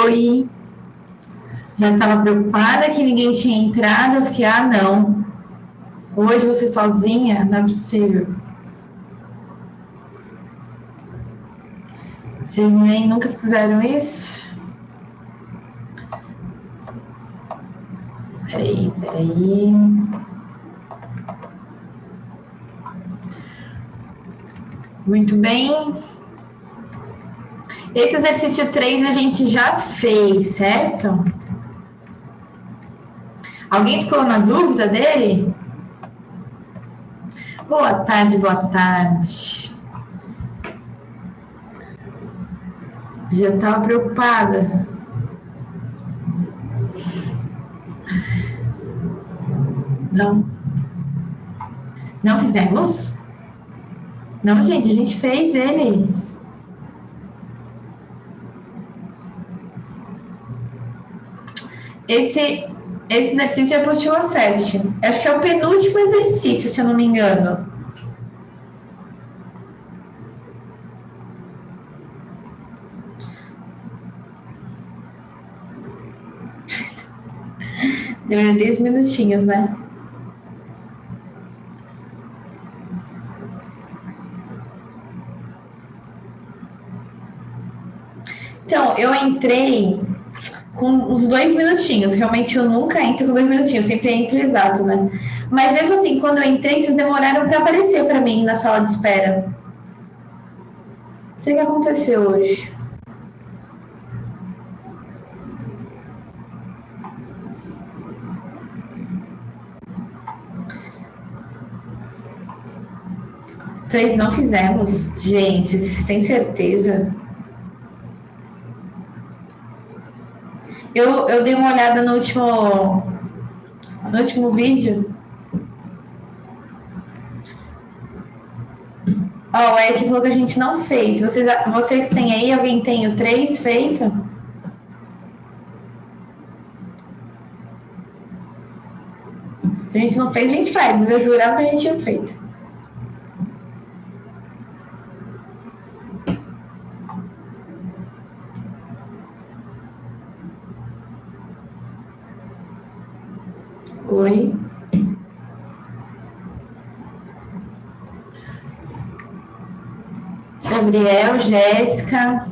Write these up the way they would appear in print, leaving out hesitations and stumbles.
Oi. Já estava preocupada que ninguém tinha entrado. Eu fiquei, não. Hoje você sozinha? Não é possível. Vocês nem nunca fizeram isso? Peraí. Muito bem. Esse exercício 3 a gente já fez, certo? Alguém ficou na dúvida dele? Boa tarde. Já estava preocupada. Não fizemos? Não, gente, a gente fez ele. Esse exercício é a apostila 7. Acho que é o penúltimo exercício, se eu não me engano. Deu 10 minutinhos, né? Então, eu entrei com uns 2 minutinhos. Realmente, eu nunca entro com 2 minutinhos. Sempre entro exato, né? Mas mesmo assim, quando eu entrei, vocês demoraram para aparecer para mim na sala de espera. Não sei o que aconteceu hoje. Três não fizemos? Gente, vocês têm certeza? Eu dei uma olhada no último vídeo. O Eric falou que a gente não fez. Vocês têm aí? Alguém tem o 3 feito? Se a gente não fez, a gente faz. Mas eu jurava que a gente tinha feito. Oi. Gabriel, Jéssica,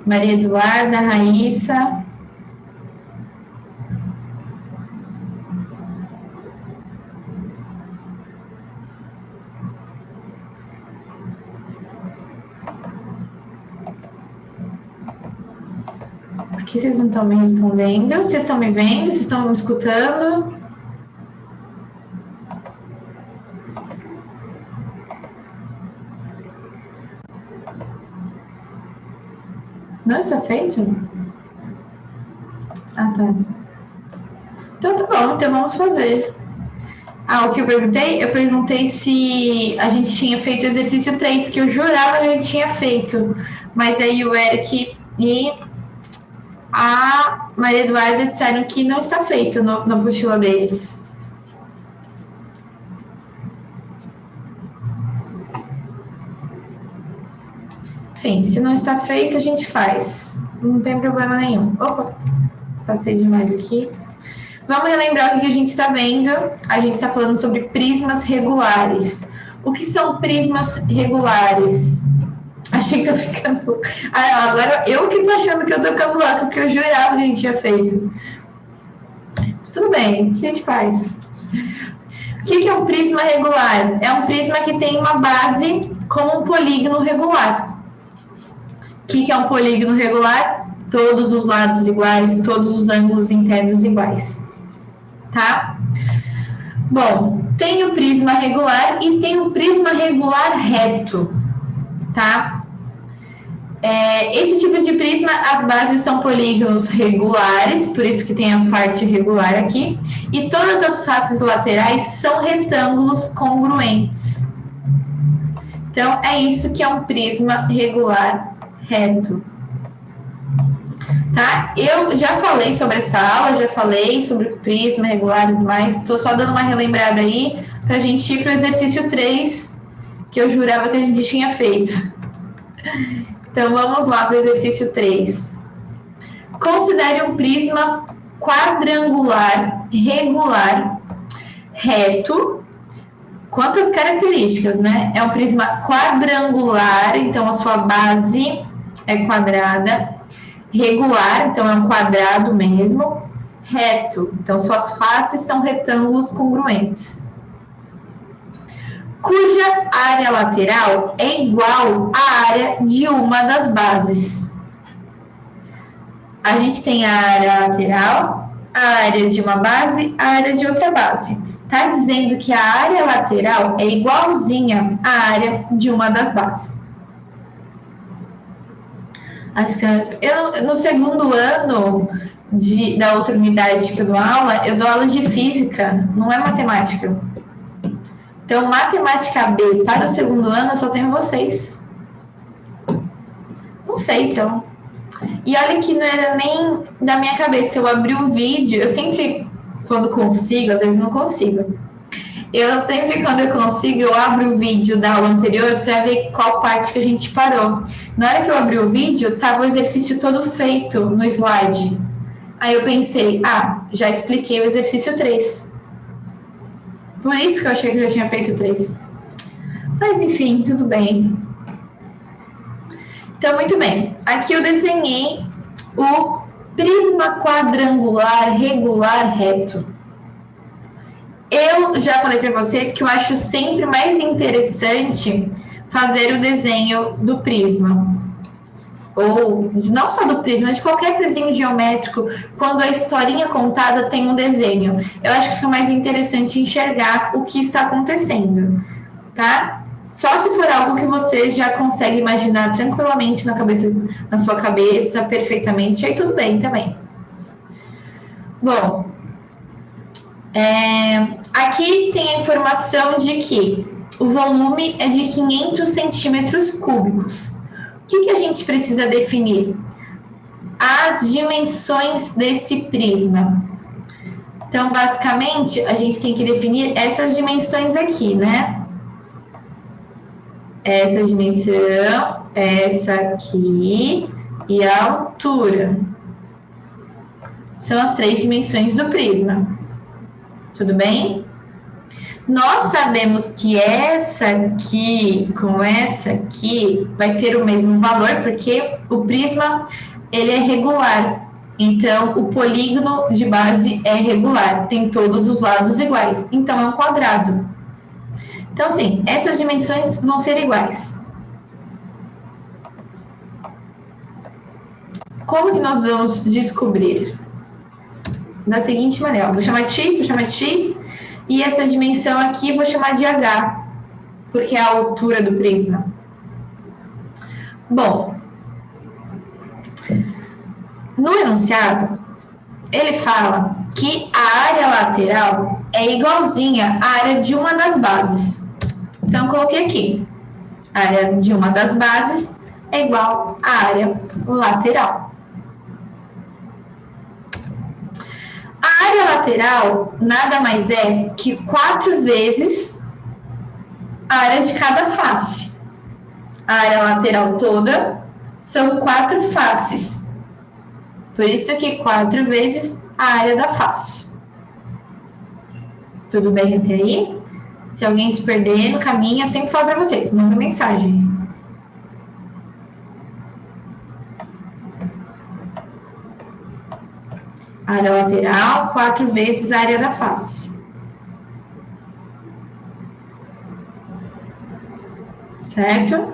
Maria Eduarda, Raíssa. Por que vocês não estão me respondendo? Vocês estão me vendo? Vocês estão me escutando? Não está feito? Tá. Então tá bom, então vamos fazer. O que eu perguntei? Eu perguntei se a gente tinha feito o exercício 3, que eu jurava que a gente tinha feito. Mas aí o Eric e a Maria Eduarda disseram que não está feito na apostila deles. Enfim, se não está feito, a gente faz. Não tem problema nenhum. Opa, passei demais aqui. Vamos relembrar o que a gente está vendo. A gente está falando sobre prismas regulares. O que são prismas regulares? Achei que tô ficando... agora eu que tô achando que eu tô ficando louca, porque eu jurava que a gente tinha feito. Mas tudo bem, o que a gente faz? O que é um prisma regular? É um prisma que tem uma base como um polígono regular. O que é um polígono regular? Todos os lados iguais, todos os ângulos internos iguais. Tá? Bom, tem o prisma regular e tem o prisma regular reto. Tá? Esse tipo de prisma, as bases são polígonos regulares, por isso que tem a parte regular aqui, e todas as faces laterais são retângulos congruentes. Então, é isso que é um prisma regular reto. Tá? Eu já falei sobre essa aula, já falei sobre o prisma regular e tudo mais, estou só dando uma relembrada aí, para a gente ir para o exercício 3, que eu jurava que a gente tinha feito. Então, vamos lá para o exercício 3. Considere um prisma quadrangular, regular, reto. Quantas características, né? É um prisma quadrangular, então a sua base é quadrada. Regular, então é um quadrado mesmo. Reto, então suas faces são retângulos congruentes. Cuja área lateral é igual à área de uma das bases. A gente tem a área lateral, a área de uma base, a área de outra base. Está dizendo que a área lateral é igualzinha à área de uma das bases. No segundo ano da outra unidade que eu dou aula de física, não é matemática. Então, matemática B para o segundo ano, eu só tenho vocês. Não sei, então. E olha que não era nem da minha cabeça. Eu abri o vídeo, eu sempre, quando consigo, às vezes não consigo. Eu sempre, quando eu consigo, eu abro o vídeo da aula anterior para ver qual parte que a gente parou. Na hora que eu abri o vídeo, estava o exercício todo feito no slide. Aí eu pensei, já expliquei o exercício 3. Por isso que eu achei que eu já tinha feito 3. Mas, enfim, tudo bem. Então, muito bem. Aqui eu desenhei o prisma quadrangular regular reto. Eu já falei para vocês que eu acho sempre mais interessante fazer o desenho do prisma. Ou não só do prisma, mas de qualquer desenho geométrico, quando a historinha contada tem um desenho. Eu acho que fica mais interessante enxergar o que está acontecendo, tá? Só se for algo que você já consegue imaginar tranquilamente na sua cabeça, perfeitamente, aí tudo bem também. Bom, aqui tem a informação de que o volume é de 500 centímetros cúbicos. O que a gente precisa definir? As dimensões desse prisma. Então, basicamente, a gente tem que definir essas dimensões aqui, né? Essa dimensão, essa aqui e a altura. São as 3 dimensões do prisma. Tudo bem? Nós sabemos que essa aqui com essa aqui vai ter o mesmo valor, porque o prisma ele é regular. Então, o polígono de base é regular, tem todos os lados iguais. Então, é um quadrado. Então, sim, essas dimensões vão ser iguais. Como que nós vamos descobrir? Da seguinte maneira, vou chamar de x, vou chamar de x, e essa dimensão aqui vou chamar de h, porque é a altura do prisma. Bom, no enunciado, ele fala que a área lateral é igualzinha à área de uma das bases. Então, coloquei aqui. A área de uma das bases é igual à área lateral. A área lateral nada mais é que 4 vezes a área de cada face. A área lateral toda são 4 faces. Por isso que 4 vezes a área da face. Tudo bem até aí? Se alguém se perder no caminho, eu sempre falo para vocês, manda mensagem. Área lateral, 4 vezes a área da face. Certo?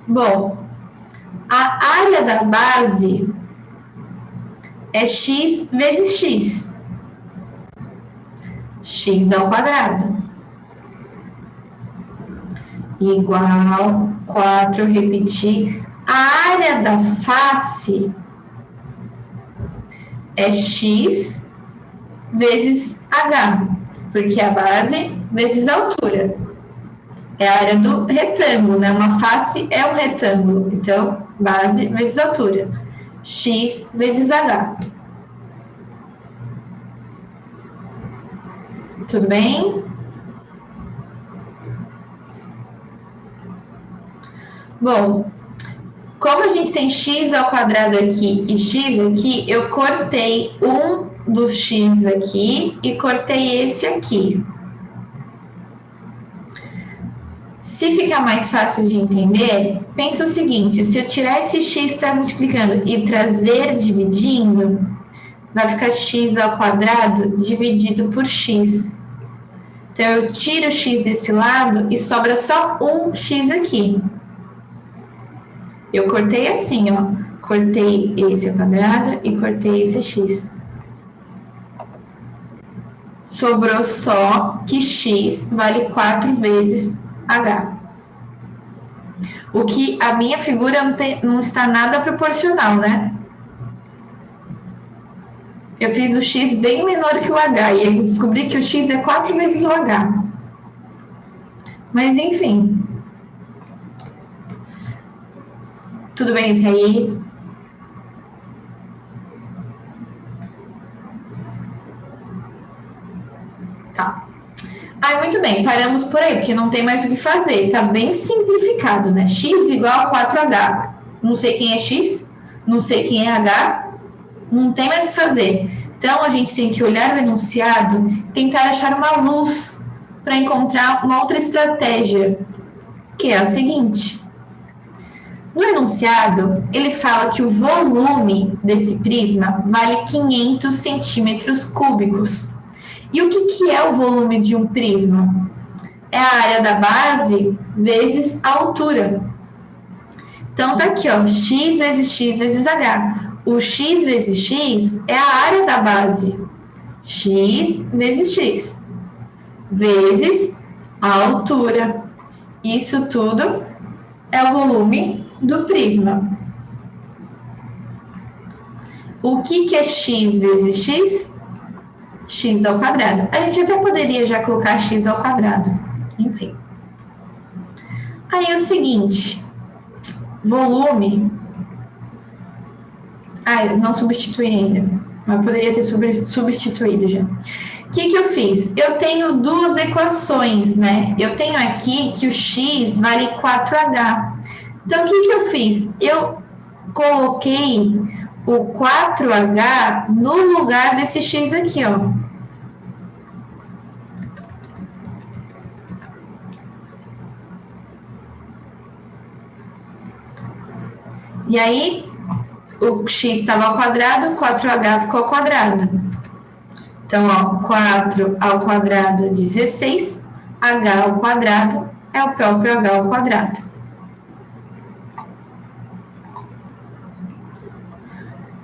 Bom, a área da base é x vezes x. X ao quadrado. Igual 4, repetir. A área da face é x vezes h, porque a base vezes a altura. É a área do retângulo, né? Uma face é um retângulo. Então, base vezes altura. X vezes h. Tudo bem? Bom, Como a gente tem x ao quadrado aqui e x aqui, eu cortei um dos x aqui e cortei esse aqui. Se ficar mais fácil de entender, pensa o seguinte, se eu tirar esse x que está multiplicando e trazer dividindo, vai ficar x ao quadrado dividido por x. Então, eu tiro o x desse lado e sobra só um x aqui. Eu cortei assim, ó. Cortei esse ao quadrado e cortei esse x. Sobrou só que x vale 4 vezes h. O que a minha figura não está nada proporcional, né? Eu fiz o x bem menor que o h e eu descobri que o x é 4 vezes o h. Mas, enfim. Tudo bem até aí? Tá. Muito bem, paramos por aí, porque não tem mais o que fazer. Tá bem simplificado, né? X igual a 4h. Não sei quem é x, não sei quem é h, não tem mais o que fazer. Então, a gente tem que olhar o enunciado e tentar achar uma luz para encontrar uma outra estratégia, que é a seguinte. No enunciado, ele fala que o volume desse prisma vale 500 centímetros cúbicos. E o que é o volume de um prisma? É a área da base vezes a altura. Então, tá aqui, ó, x vezes h. O x vezes x é a área da base. X vezes x. Vezes a altura. Isso tudo é o volume do prisma. O que é x vezes x? X ao quadrado. A gente até poderia já colocar x ao quadrado. Enfim. Aí é o seguinte. Volume. Eu não substituí ainda. Mas poderia ter substituído já. O que eu fiz? Eu tenho duas equações, né? Eu tenho aqui que o x vale 4h. Então, o que eu fiz? Eu coloquei o 4h no lugar desse x aqui, ó. E aí, o x estava ao quadrado, 4h ficou ao quadrado. Então, ó, 4 ao quadrado é 16, h ao quadrado é o próprio h ao quadrado.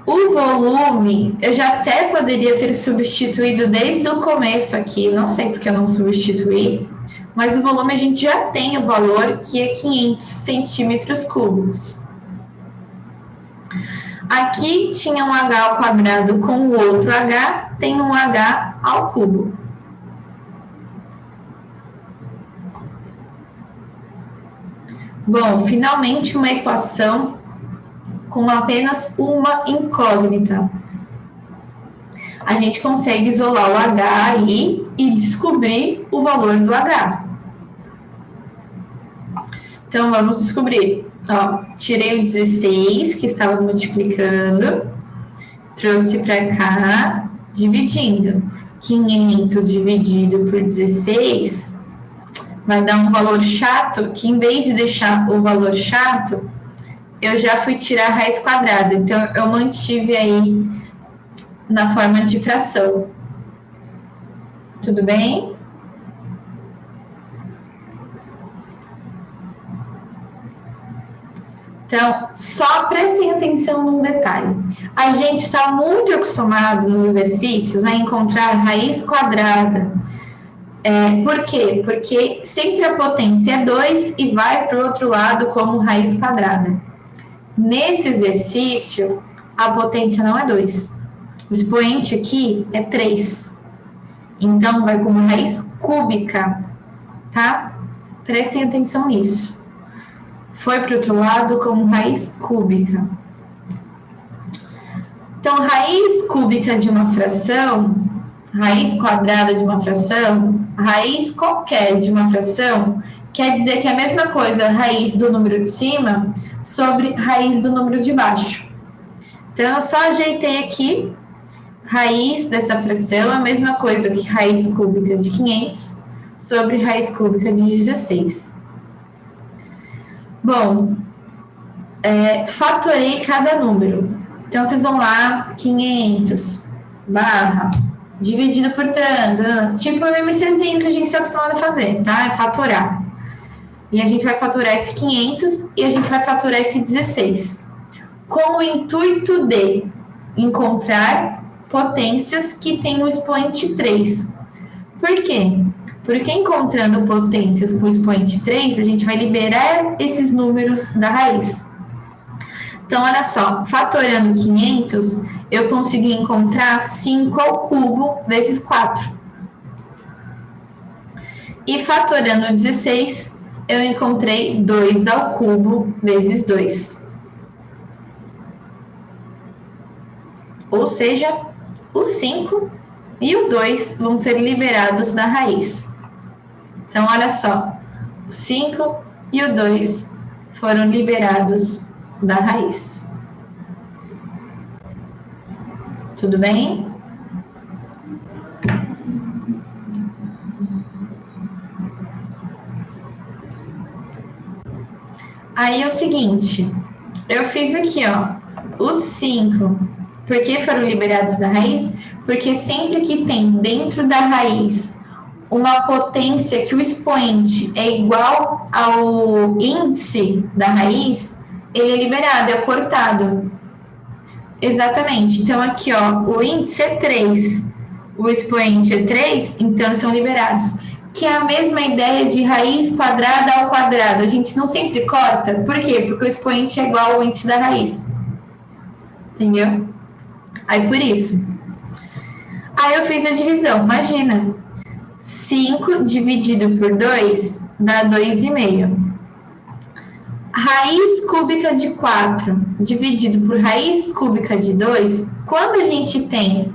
O volume, eu já até poderia ter substituído desde o começo aqui, não sei porque eu não substituí, mas o volume a gente já tem o valor que é 500 centímetros cúbicos. Aqui tinha um h ao quadrado com o outro h, tem um h ao cubo. Bom, finalmente uma equação com apenas uma incógnita. A gente consegue isolar o h aí e descobrir o valor do h. Então, vamos descobrir. Ó, tirei o 16, que estava multiplicando, trouxe para cá, dividindo. 500 dividido por 16 vai dar um valor chato, que em vez de deixar o valor chato, eu já fui tirar a raiz quadrada. Então, eu mantive aí na forma de fração. Tudo bem? Então, só prestem atenção num detalhe. A gente está muito acostumado nos exercícios a encontrar raiz quadrada. Por quê? Porque sempre a potência é 2 e vai para o outro lado como raiz quadrada. Nesse exercício, a potência não é 2. O expoente aqui é 3. Então, vai como raiz cúbica, tá? Prestem atenção nisso. Foi para o outro lado como raiz cúbica. Então, raiz cúbica de uma fração, raiz quadrada de uma fração, raiz qualquer de uma fração, quer dizer que é a mesma coisa raiz do número de cima, sobre raiz do número de baixo. Então, eu só ajeitei aqui, raiz dessa fração, a mesma coisa que raiz cúbica de 500 sobre raiz cúbica de 16. Bom, fatorei cada número. Então, vocês vão lá, 500 barra, dividido por tanto, tipo o MCzinho que a gente está acostumado a fazer, tá? É fatorar. E a gente vai fatorar esse 500 e a gente vai fatorar esse 16. Com o intuito de encontrar potências que têm o expoente 3. Por quê? Porque encontrando potências com o expoente 3, a gente vai liberar esses números da raiz. Então, olha só, fatorando 500, eu consegui encontrar 5 ao cubo vezes 4. E fatorando 16, eu encontrei 2 ao cubo vezes 2. Ou seja, o 5 e o 2 vão ser liberados da raiz. Então, olha só, o 5 e o 2 foram liberados da raiz. Tudo bem? Aí é o seguinte, eu fiz aqui, ó, os 5. Por que foram liberados da raiz? Porque sempre que tem dentro da raiz uma potência que o expoente é igual ao índice da raiz, ele é liberado, é cortado. Exatamente. Então, aqui, ó, o índice é 3, o expoente é 3, então eles são liberados. Que é a mesma ideia de raiz quadrada ao quadrado. A gente não sempre corta. Por quê? Porque o expoente é igual ao índice da raiz. Entendeu? Aí, por isso. Aí, eu fiz a divisão. Imagina. 5 dividido por 2 dá 2,5. Raiz cúbica de 4 dividido por raiz cúbica de 2, quando a gente tem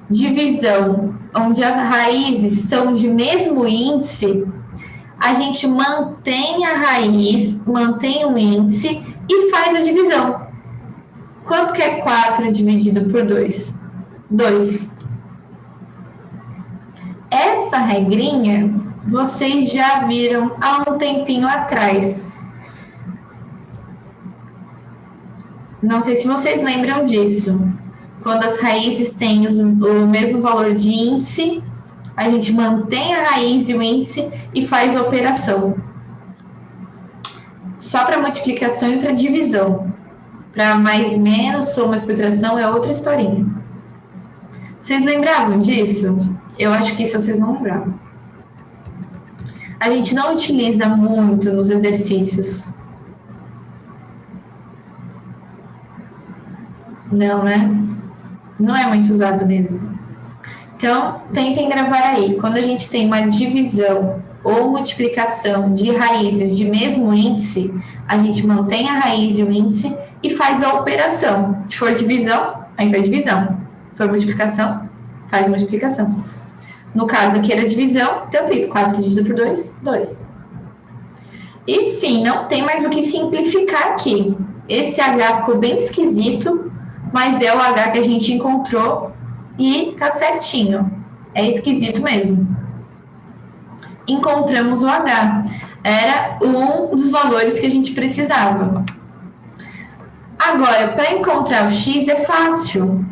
divisão onde as raízes são de mesmo índice, a gente mantém a raiz, mantém o índice e faz a divisão. Quanto que é 4 dividido por 2? 2. Essa regrinha vocês já viram há um tempinho atrás. Não sei se vocês lembram disso. Quando as raízes têm o mesmo valor de índice, a gente mantém a raiz e o índice e faz a operação. Só para multiplicação e para divisão. Para mais e menos, soma e subtração é outra historinha. Vocês lembravam disso? Eu acho que isso vocês não lembravam. A gente não utiliza muito nos exercícios. Não, né? Não é muito usado mesmo. Então, tentem gravar aí. Quando a gente tem uma divisão ou multiplicação de raízes de mesmo índice, a gente mantém a raiz e o índice e faz a operação. Se for divisão, aí faz divisão. Se for multiplicação, faz multiplicação. No caso aqui era divisão, então eu fiz 4 dividido por 2, 2. Enfim, não tem mais o que simplificar aqui. Esse H ficou bem esquisito, mas é o H que a gente encontrou e tá certinho. É esquisito mesmo. Encontramos o H. Era um dos valores que a gente precisava. Agora, para encontrar o X é fácil.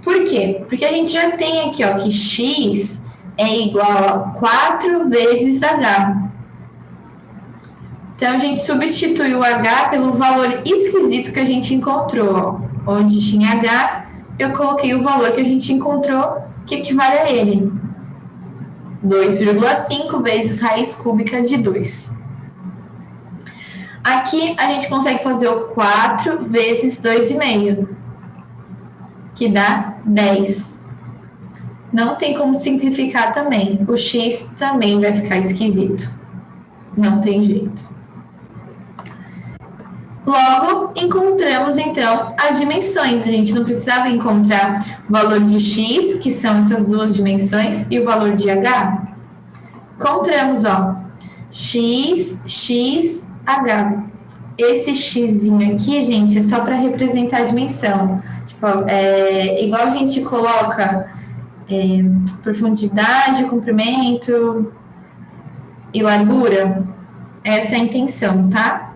Por quê? Porque a gente já tem aqui, ó, que X é igual a 4 vezes H. Então, a gente substitui o H pelo valor esquisito que a gente encontrou. Onde tinha H, eu coloquei o valor que a gente encontrou, que equivale a ele. 2,5 vezes raiz cúbica de 2. Aqui, a gente consegue fazer o 4 vezes 2,5, que dá 10. Não tem como simplificar também. O X também vai ficar esquisito. Não tem jeito. Logo, encontramos, então, as dimensões. A gente não precisava encontrar o valor de X, que são essas duas dimensões, e o valor de H. Encontramos, ó, X, H. esse xzinho aqui, gente, é só para representar a dimensão. Tipo, igual a gente coloca profundidade, comprimento e largura, essa é a intenção, tá?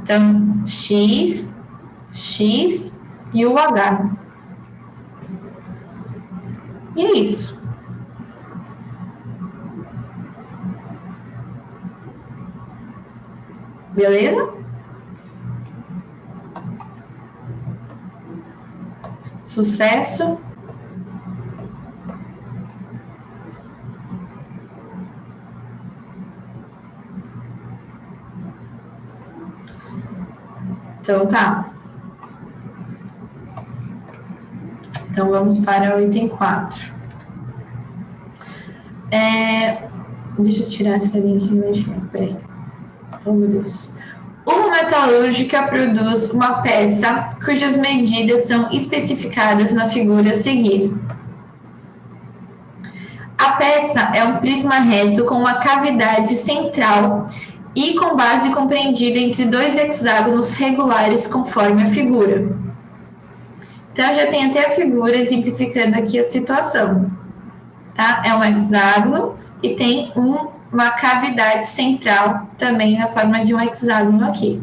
Então, x e o h. E é isso. Beleza? Sucesso. Então, tá. Então, vamos para o item 4. Deixa eu tirar essa linha aqui. Peraí. Oh, meu Deus. Uma metalúrgica produz uma peça cujas medidas são especificadas na figura a seguir. A peça é um prisma reto com uma cavidade central e com base compreendida entre dois hexágonos regulares conforme a figura. Então, já tem até a figura exemplificando aqui a situação. Tá? É um hexágono e tem uma cavidade central também na forma de um hexágono aqui.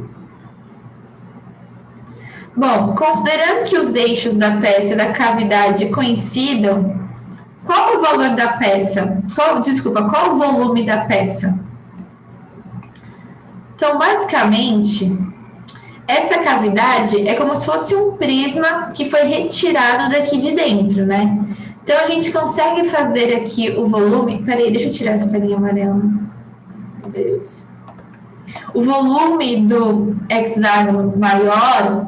Bom, considerando que os eixos da peça e da cavidade coincidam, qual o valor da peça? Qual o volume da peça? Então, basicamente, essa cavidade é como se fosse um prisma que foi retirado daqui de dentro, né? Então, a gente consegue fazer aqui o volume... Peraí, deixa eu tirar essa linha amarela. Meu Deus. O volume do hexágono maior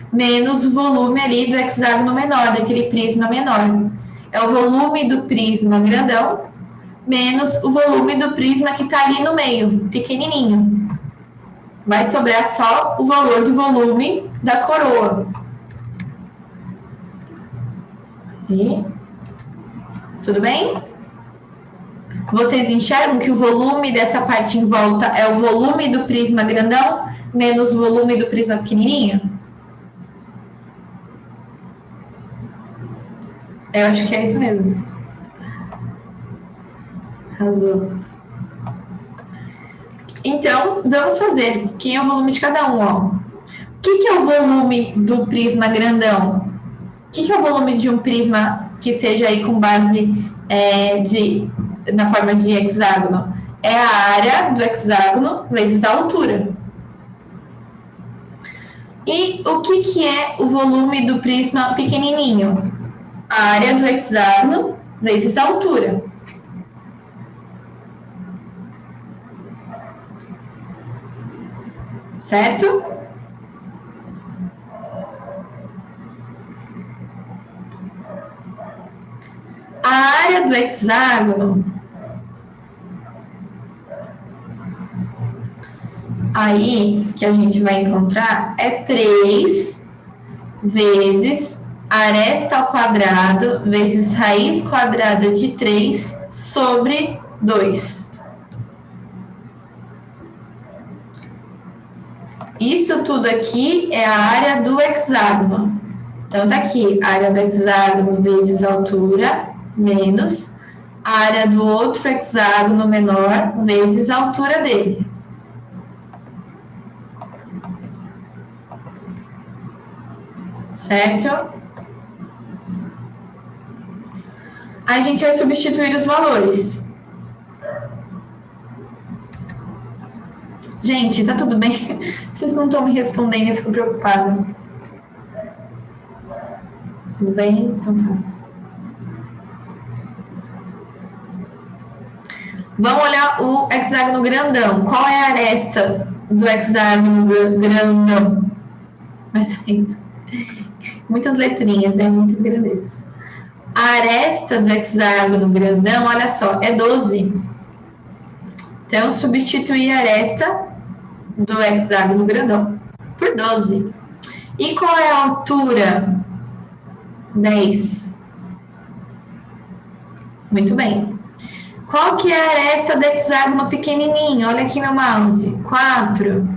menos o volume ali do hexágono menor, daquele prisma menor. É o volume do prisma grandão menos o volume do prisma que está ali no meio, pequenininho. Vai sobrar só o valor do volume da coroa. E... tudo bem? Vocês enxergam que o volume dessa parte em volta é o volume do prisma grandão menos o volume do prisma pequenininho? Eu acho que é isso mesmo. Arrasou. Então, vamos fazer. Quem é o volume de cada um? Ó. O que é o volume do prisma grandão? O que é o volume de um prisma que seja aí com base na forma de hexágono? É a área do hexágono vezes a altura. E o que é o volume do prisma pequenininho? A área do hexágono vezes a altura. Certo? A área do hexágono, aí que a gente vai encontrar é 3 vezes aresta ao quadrado vezes raiz quadrada de 3 sobre 2. Isso tudo aqui é a área do hexágono. Então, tá aqui, a área do hexágono vezes a altura, menos a área do outro hexágono menor, vezes a altura dele. Certo? A gente vai substituir os valores. Gente, tá tudo bem? Vocês não estão me respondendo, eu fico preocupada. Tudo bem? Então tá. Vamos olhar o hexágono grandão. Qual é a aresta do hexágono grandão? Vai saindo. Muitas letrinhas, né? Muitas grandezas. A aresta do hexágono grandão, olha só, é 12. Então, substituir a aresta do hexágono grandão por 12. E qual é a altura? 10. Muito bem. Qual que é a aresta do hexágono pequenininho? Olha aqui meu mouse. 4.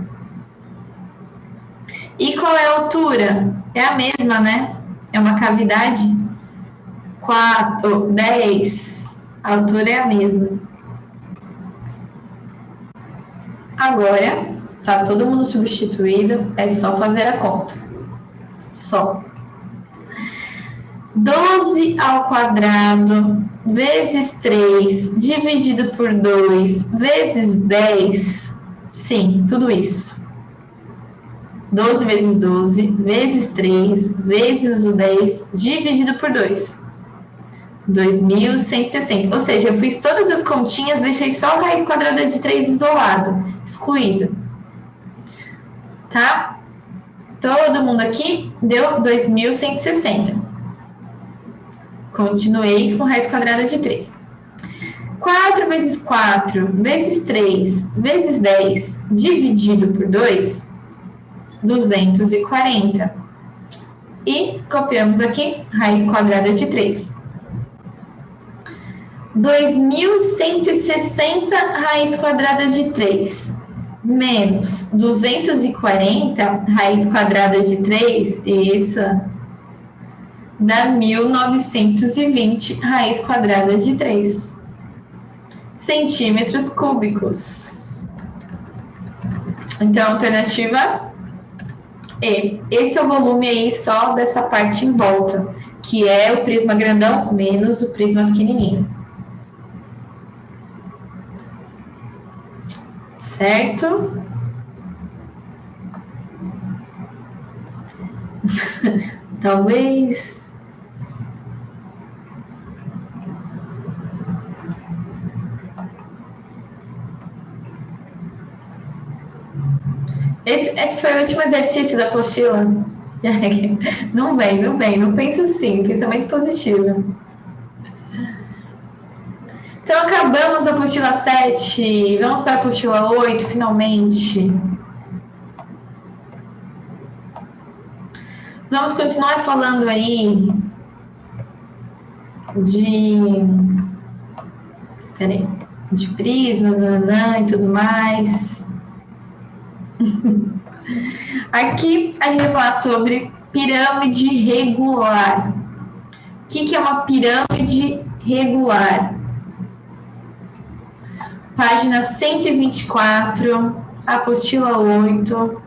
E qual é a altura? É a mesma, né? É uma cavidade? 4, 10. A altura é a mesma. Agora, tá todo mundo substituído, é só fazer a conta. Só. 12 ao quadrado vezes 3 dividido por 2 vezes 10. Sim, tudo isso. 12 vezes 12 vezes 3 vezes o 10 dividido por 2. 2.160. Ou seja, eu fiz todas as continhas, deixei só a raiz quadrada de 3 isolado, excluído. Tá? Todo mundo aqui deu 2.160. Continuei com raiz quadrada de 3. 4 vezes 4 vezes 3 vezes 10 dividido por 2, 240. E copiamos aqui raiz quadrada de 3. 2.160 raiz quadrada de 3 menos 240 raiz quadrada de 3, isso, dá 1.920 raiz quadrada de 3 centímetros cúbicos. Então, alternativa E. Esse é o volume aí só dessa parte em volta, que é o prisma grandão menos o prisma pequenininho. Certo? Talvez. Esse foi o último exercício da apostila. Não vem, não pensa assim, pensamento positivo. Então, acabamos a apostila 7, vamos para a apostila 8, finalmente. Vamos continuar falando aí de prismas, nananã e tudo mais. Aqui a gente vai falar sobre pirâmide regular. O que é uma pirâmide regular? Página 124, apostila 8.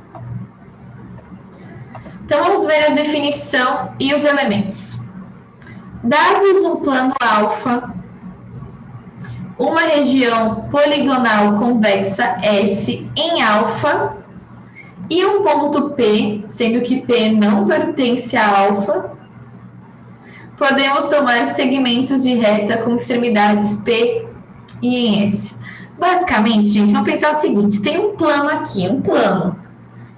Então, vamos ver a definição e os elementos. Dados um plano alfa, uma região poligonal convexa S em alfa e um ponto P, sendo que P não pertence a alfa, podemos tomar segmentos de reta com extremidades P e em S. Basicamente, gente, vamos pensar o seguinte, tem um plano aqui, um plano.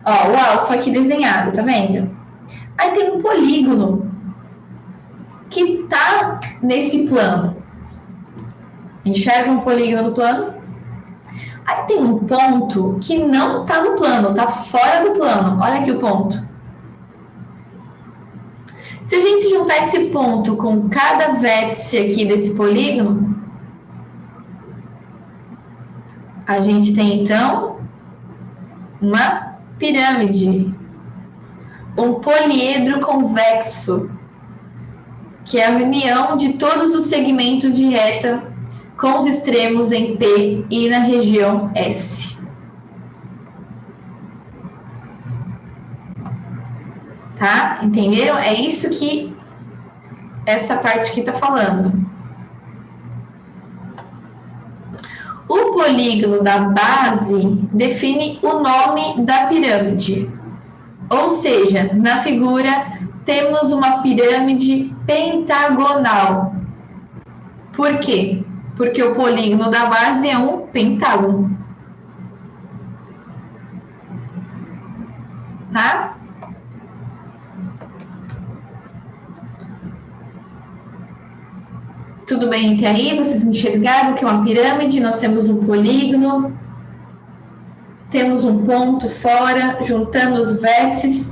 Ó, o alfa aqui desenhado, tá vendo? Aí tem um polígono que tá nesse plano. Enxerga um polígono no plano? Aí tem um ponto que não tá no plano, tá fora do plano. Olha aqui o ponto. Se a gente juntar esse ponto com cada vértice aqui desse polígono, a gente tem, então, uma pirâmide. Um poliedro convexo, que é a união de todos os segmentos de reta com os extremos em P e na região S. Tá? Entenderam? É isso que essa parte aqui está falando. O polígono da base define o nome da pirâmide. Ou seja, na figura temos uma pirâmide pentagonal. Por quê? Porque o polígono da base é um pentágono. Tá? Tudo bem até aí? Vocês enxergaram que é uma pirâmide? Nós temos um polígono, temos um ponto fora, juntando os vértices,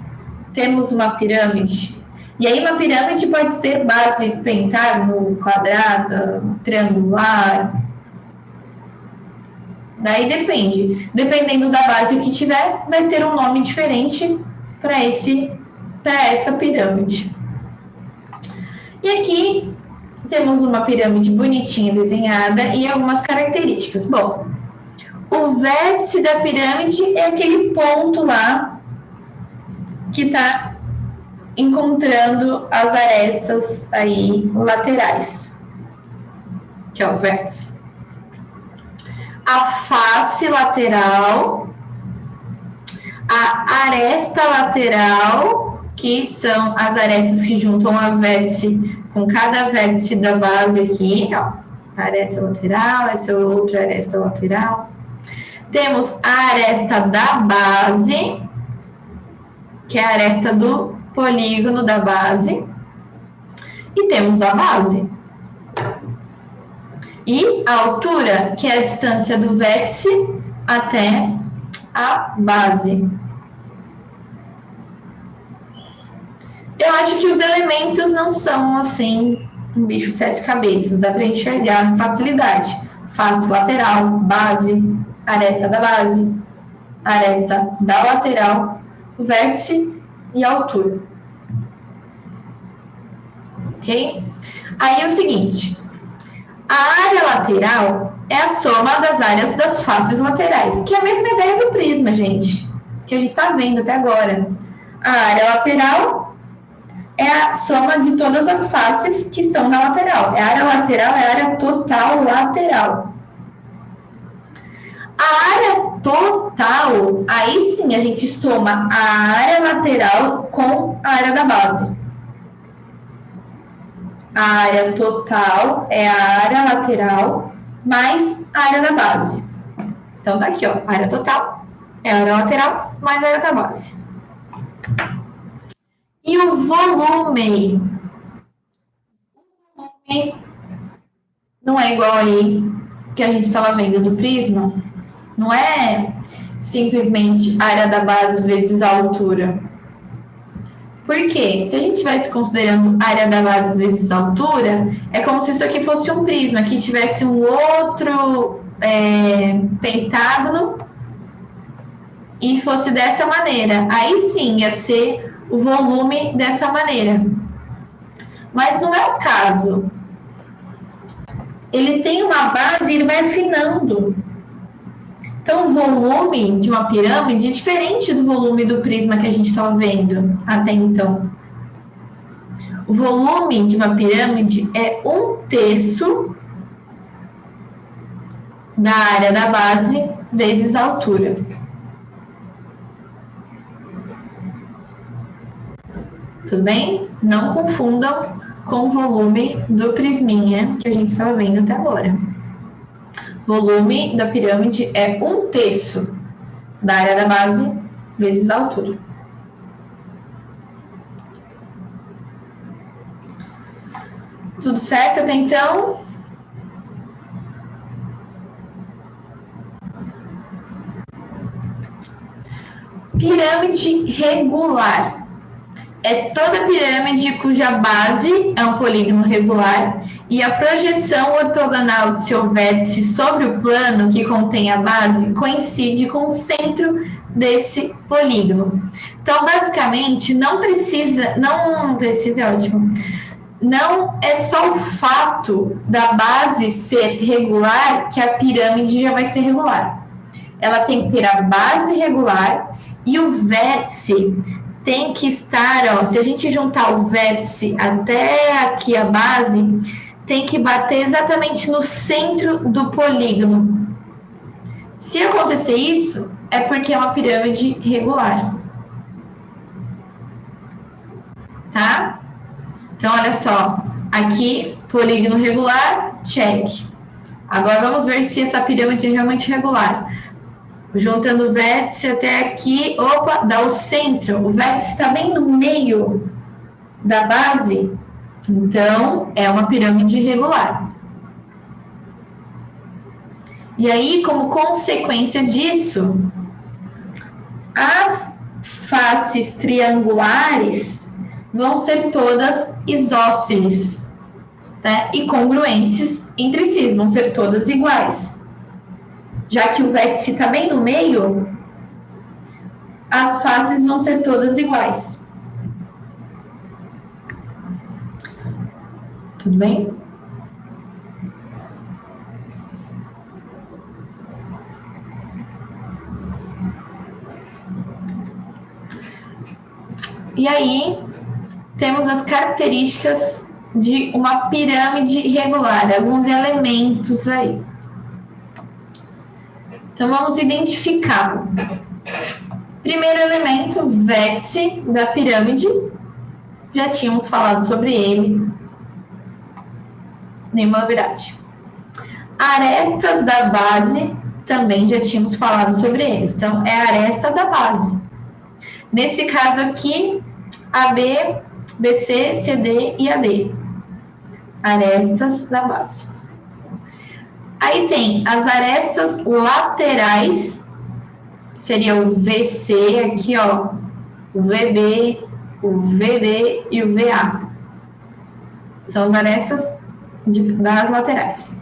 temos uma pirâmide. E aí uma pirâmide pode ter base pentágono, quadrada, triangular. Daí depende. Dependendo da base que tiver, vai ter um nome diferente para essa pirâmide. E aqui temos uma pirâmide bonitinha desenhada e algumas características. Bom, o vértice da pirâmide é aquele ponto lá que está encontrando as arestas aí laterais. Que é o vértice. A face lateral, a aresta lateral, que são as arestas que juntam a vértice com cada vértice da base aqui, ó. A aresta lateral, essa é outra aresta lateral. Temos a aresta da base, que é a aresta do polígono da base. E temos a base. E a altura, que é a distância do vértice até a base. Eu acho que os elementos não são, assim, um bicho de 7 cabeças. Dá para enxergar com facilidade. Face lateral, base, aresta da base, aresta da lateral, vértice e altura. Ok? Aí é o seguinte. A área lateral é a soma das áreas das faces laterais, que é a mesma ideia do prisma, gente, que a gente está vendo até agora. A área lateral é a soma de todas as faces que estão na lateral. A área lateral é a área total lateral. A área total, aí sim a gente soma a área lateral com a área da base. A área total é a área lateral mais a área da base. Então, tá aqui, ó. A área total é a área lateral mais a área da base. E o volume? O volume não é igual aí que a gente estava vendo do prisma. Não é simplesmente a área da base vezes a altura. Por quê? Se a gente estivesse considerando a área da base vezes a altura, é como se isso aqui fosse um prisma, que tivesse um outro pentágono e fosse dessa maneira. Aí sim ia ser o volume dessa maneira. Mas não é o caso. Ele tem uma base e ele vai afinando. Então, o volume de uma pirâmide é diferente do volume do prisma que a gente estava vendo até então. O volume de uma pirâmide é 1/3 da área da base vezes a altura. Tudo bem? Não confundam com o volume do prisminha que a gente estava vendo até agora. O volume da pirâmide é 1/3 da área da base vezes a altura. Tudo certo até então? Pirâmide regular. É toda pirâmide cuja base é um polígono regular e a projeção ortogonal de seu vértice sobre o plano que contém a base coincide com o centro desse polígono. Então, basicamente, não precisa é ótimo. Não é só o fato da base ser regular que a pirâmide já vai ser regular. Ela tem que ter a base regular e o vértice tem que estar, ó, se a gente juntar o vértice até aqui a base, tem que bater exatamente no centro do polígono. Se acontecer isso, é porque é uma pirâmide regular. Tá? Então, olha só. Aqui, polígono regular, check. Agora, vamos ver se essa pirâmide é realmente regular. Juntando o vértice até aqui, opa, dá o centro. O vértice está bem no meio da base, então é uma pirâmide regular. E aí, como consequência disso, as faces triangulares vão ser todas isósceles, tá? E congruentes entre si, vão ser todas iguais. Já que o vértice está bem no meio, as faces vão ser todas iguais. Tudo bem? E aí, temos as características de uma pirâmide regular, alguns elementos aí. Então, vamos identificá-lo. Primeiro elemento, vértice da pirâmide. Já tínhamos falado sobre ele. Nenhuma novidade. Arestas da base, também já tínhamos falado sobre eles. Então, é a aresta da base. Nesse caso aqui, AB, BC, CD e AD. Arestas da base. Aí tem as arestas laterais, seria o VC aqui, ó, o VB, o VD e o VA. São as arestas das laterais.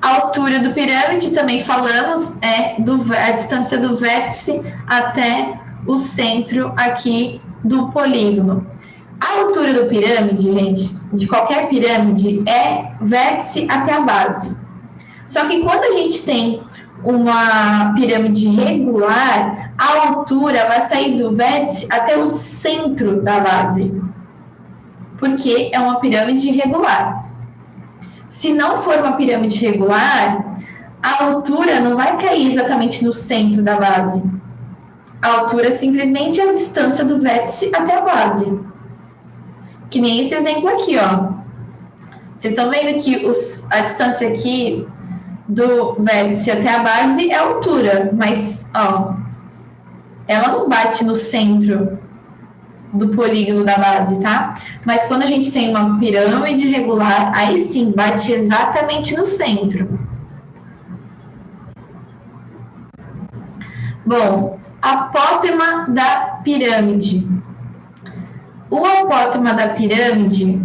A altura do pirâmide, também falamos, é a distância do vértice até o centro aqui do polígono. A altura do pirâmide, gente, de qualquer pirâmide, é vértice até a base. Só que quando a gente tem uma pirâmide regular, a altura vai sair do vértice até o centro da base, porque é uma pirâmide regular. Se não for uma pirâmide regular, a altura não vai cair exatamente no centro da base. A altura simplesmente é a distância do vértice até a base. Que nem esse exemplo aqui, ó. Vocês estão vendo que a distância aqui do vértice até a base é a altura, mas, ó, ela não bate no centro do polígono da base, tá? Mas quando a gente tem uma pirâmide regular, aí sim, bate exatamente no centro. Bom, apótema da pirâmide. O apótema da pirâmide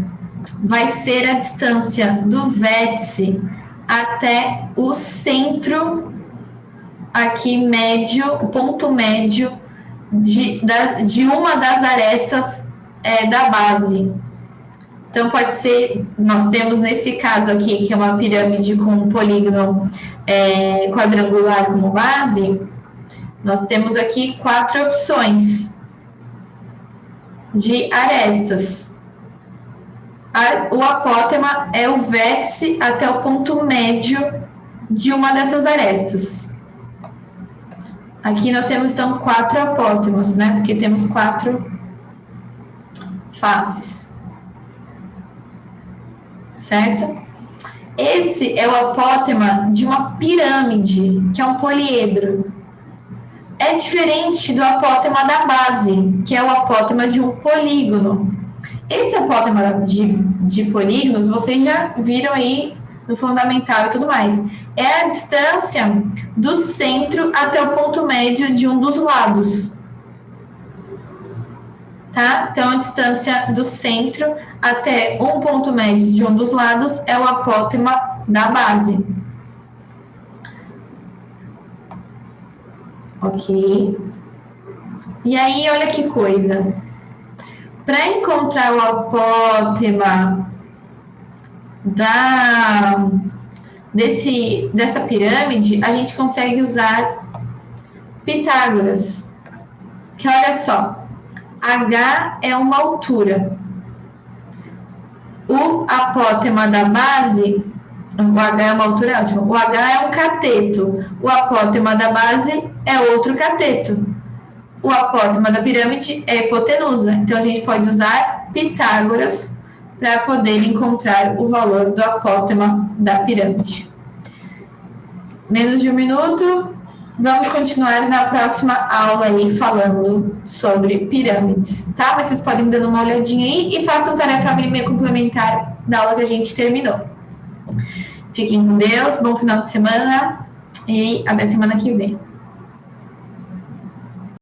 vai ser a distância do vértice até o centro aqui médio, o ponto médio de uma das arestas da base. Então, pode ser, nós temos nesse caso aqui, que é uma pirâmide com um polígono quadrangular como base, nós temos aqui 4 opções de arestas. O apótema é o vértice até o ponto médio de uma dessas arestas. Aqui nós temos, então, 4 apótemas, né? Porque temos 4 faces. Certo? Esse é o apótema de uma pirâmide, que é um poliedro. É diferente do apótema da base, que é o apótema de um polígono. Esse apótema de polígonos, vocês já viram aí no fundamental e tudo mais. É a distância do centro até o ponto médio de um dos lados. Tá? Então, a distância do centro até um ponto médio de um dos lados é o apótema da base. Ok? E aí, olha que coisa. Para encontrar o apótema dessa pirâmide, a gente consegue usar Pitágoras. Que olha só, H é uma altura. O apótema da base, o H é uma altura ótima. O H é um cateto. O apótema da base é outro cateto. O apótema da pirâmide é a hipotenusa. Então, a gente pode usar Pitágoras para poder encontrar o valor do apótema da pirâmide. Menos de 1 minuto. Vamos continuar na próxima aula aí falando sobre pirâmides, tá? Mas vocês podem dando uma olhadinha aí e façam tarefa meio complementar da aula que a gente terminou. Fiquem com Deus, bom final de semana e até semana que vem.